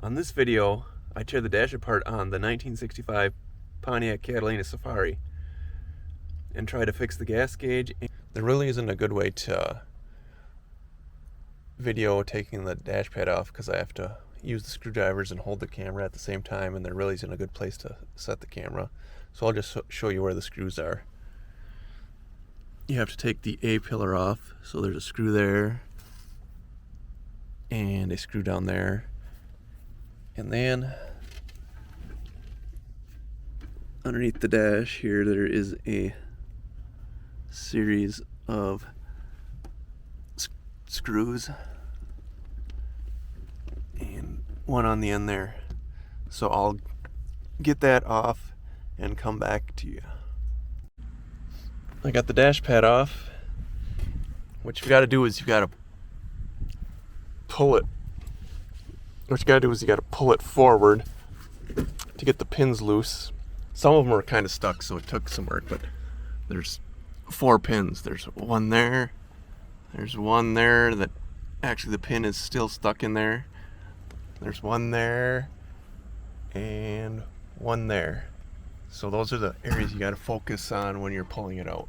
On this video, I tear the dash apart on the 1965 Pontiac Catalina Safari and try to fix the gas gauge. There really isn't a good way to video taking the dash pad off because I have to use the screwdrivers and hold the camera at the same time, and there really isn't a good place to set the camera. So I'll just show you where the screws are. You have to take the A pillar off, so there's a screw there and a screw down there. And then underneath the dash here, there is a series of screws and one on the end there. So I'll get that off and come back to you. I got the dash pad off. What you got to do is you got to pull it. What you got to do is you got to pull it forward to get the pins loose. Some of them are kind of stuck, so it took some work, but there's 4 pins. There's one there. There's one there that actually the pin is still stuck in there. There's one there and one there. So those are the areas you got to focus on when you're pulling it out.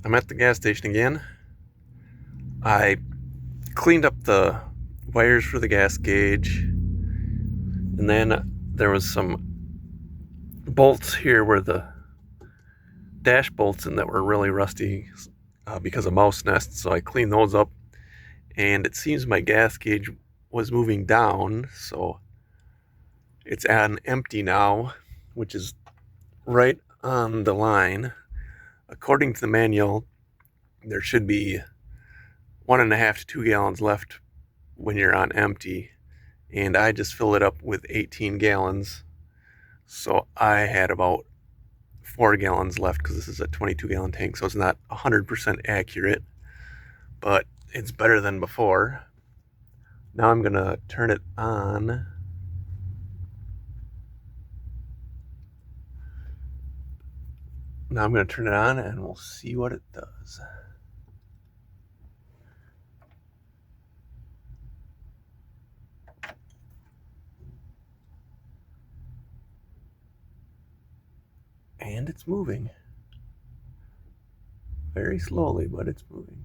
I'm at the gas station again. I cleaned up the wires for the gas gauge, and then there was some bolts here where the dash bolts in that were really rusty because of mouse nests, so I cleaned those up, and it seems my gas gauge was moving down, so it's at an empty now, which is right on the line. According to the manual, there should be 1.5 to 2 gallons left when you're on empty, and I just filled it up with 18 gallons, so I had about 4 gallons left because this is a 22 gallon tank, so it's not 100% accurate, but it's better than before. Now I'm gonna turn it on. Now I'm going to turn it on and we'll see what it does. And it's moving. Very slowly, but it's moving.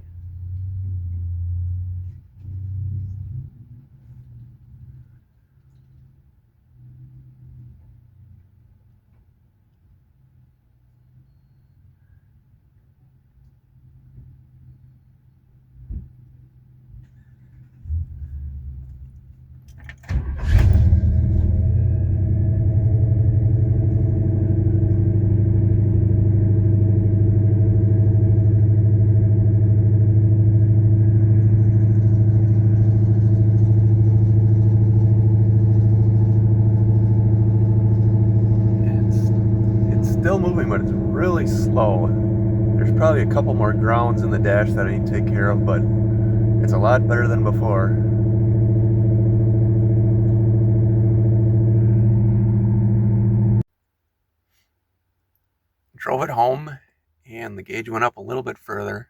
Still moving, but it's really slow. There's probably a couple more grounds in the dash that I need to take care of, but it's a lot better than before. Drove it home and the gauge went up a little bit further.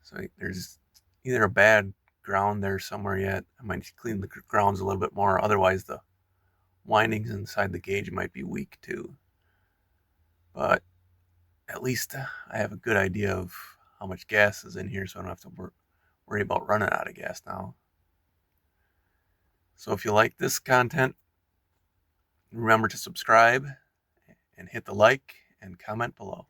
So there's either a bad ground there somewhere yet. I might clean the grounds a little bit more. Otherwise the windings inside the gauge might be weak too. But at least I have a good idea of how much gas is in here, so I don't have to worry about running out of gas now. So if you like this content, remember to subscribe and hit the like and comment below.